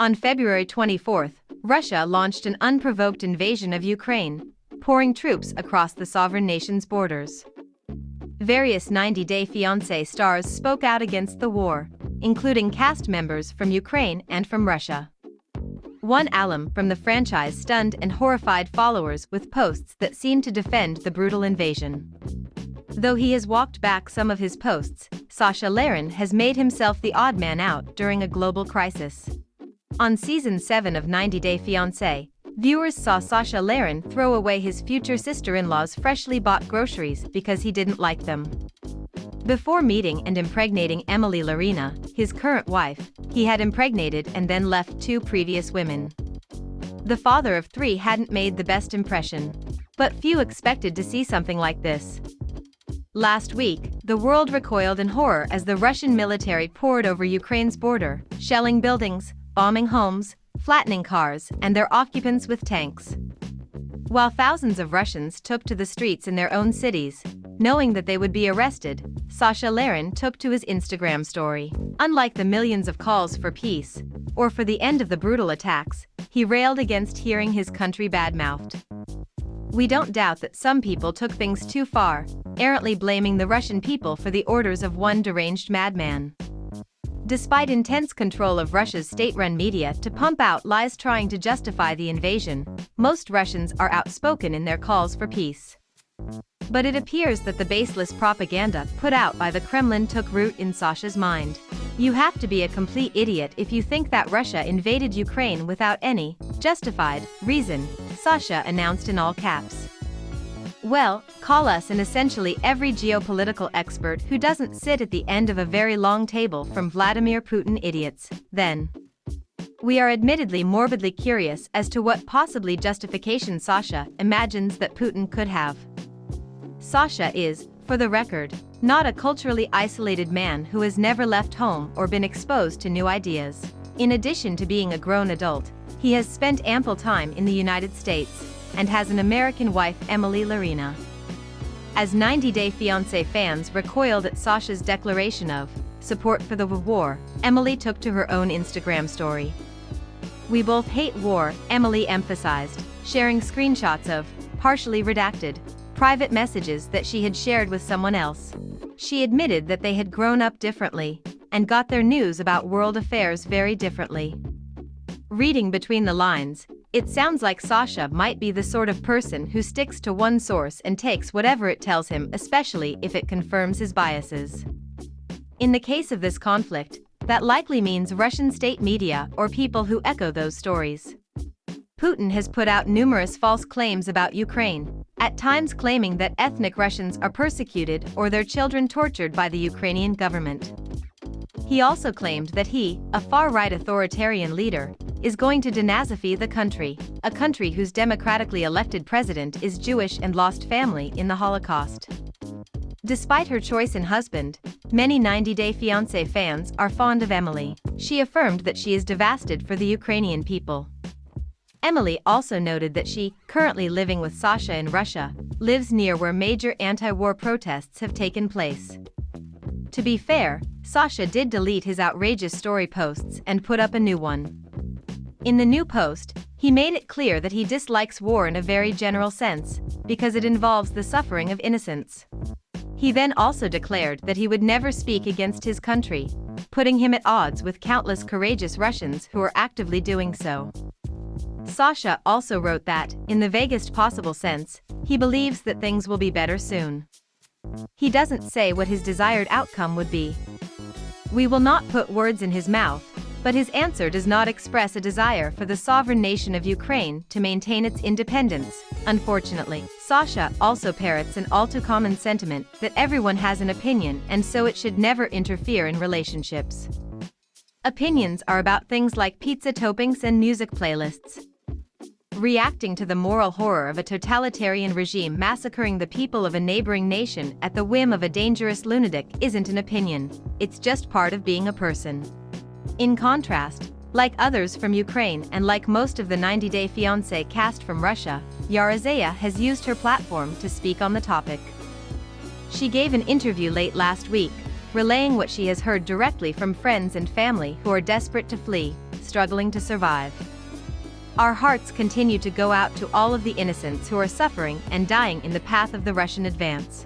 On February 24, Russia launched an unprovoked invasion of Ukraine, pouring troops across the sovereign nation's borders. Various 90-Day Fiance stars spoke out against the war, including cast members from Ukraine and from Russia. One alum from the franchise stunned and horrified followers with posts that seemed to defend the brutal invasion. Though he has walked back some of his posts, Sasha Larin has made himself the odd man out during a global crisis. On Season 7 of 90-Day Fiance, viewers saw Sasha Larin throw away his future sister-in-law's freshly bought groceries because he didn't like them. Before meeting and impregnating Emily Larina, his current wife, he had impregnated and then left 2 previous women. The father of 3 hadn't made the best impression, but few expected to see something like this. Last week, the world recoiled in horror as the Russian military poured over Ukraine's border, shelling buildings, bombing homes, flattening cars, and their occupants with tanks. While thousands of Russians took to the streets in their own cities, knowing that they would be arrested, Sasha Larin took to his Instagram story. Unlike the millions of calls for peace, or for the end of the brutal attacks, he railed against hearing his country badmouthed. We don't doubt that some people took things too far, errantly blaming the Russian people for the orders of one deranged madman. Despite intense control of Russia's state-run media to pump out lies trying to justify the invasion, most Russians are outspoken in their calls for peace. But it appears that the baseless propaganda put out by the Kremlin took root in Sasha's mind. You have to be a complete idiot if you think that Russia invaded Ukraine without any justified reason, Sasha announced in all caps. Well, call us and essentially every geopolitical expert who doesn't sit at the end of a very long table from Vladimir Putin idiots, then. We are admittedly morbidly curious as to what possibly justification Sasha imagines that Putin could have. Sasha is, for the record, not a culturally isolated man who has never left home or been exposed to new ideas. In addition to being a grown adult, he has spent ample time in the United States, and has an American wife, Emily Larina. As 90-Day Fiance fans recoiled at Sasha's declaration of support for the war, Emily took to her own Instagram story. "We both hate war," Emily emphasized, sharing screenshots of partially redacted private messages that she had shared with someone else. She admitted that they had grown up differently and got their news about world affairs very differently. Reading between the lines, it sounds like Sasha might be the sort of person who sticks to one source and takes whatever it tells him, especially if it confirms his biases. In the case of this conflict, that likely means Russian state media or people who echo those stories. Putin has put out numerous false claims about Ukraine, at times claiming that ethnic Russians are persecuted or their children tortured by the Ukrainian government. He also claimed that he, a far-right authoritarian leader, is going to denazify the country, a country whose democratically elected president is Jewish and lost family in the Holocaust. Despite her choice in husband, many 90-Day Fiance fans are fond of Emily. She affirmed that she is devastated for the Ukrainian people. Emily also noted that she, currently living with Sasha in Russia, lives near where major anti-war protests have taken place. To be fair, Sasha did delete his outrageous story posts and put up a new one. In the new post, he made it clear that he dislikes war in a very general sense, because it involves the suffering of innocents. He then also declared that he would never speak against his country, putting him at odds with countless courageous Russians who are actively doing so. Sasha also wrote that, in the vaguest possible sense, he believes that things will be better soon. He doesn't say what his desired outcome would be. We will not put words in his mouth, but his answer does not express a desire for the sovereign nation of Ukraine to maintain its independence, unfortunately. Sasha also parrots an all-too-common sentiment that everyone has an opinion and so it should never interfere in relationships. Opinions are about things like pizza toppings and music playlists. Reacting to the moral horror of a totalitarian regime massacring the people of a neighboring nation at the whim of a dangerous lunatic isn't an opinion, it's just part of being a person. In contrast, like others from Ukraine and like most of the 90-Day Fiance cast from Russia, Yarazaya has used her platform to speak on the topic. She gave an interview late last week, relaying what she has heard directly from friends and family who are desperate to flee, struggling to survive. Our hearts continue to go out to all of the innocents who are suffering and dying in the path of the Russian advance.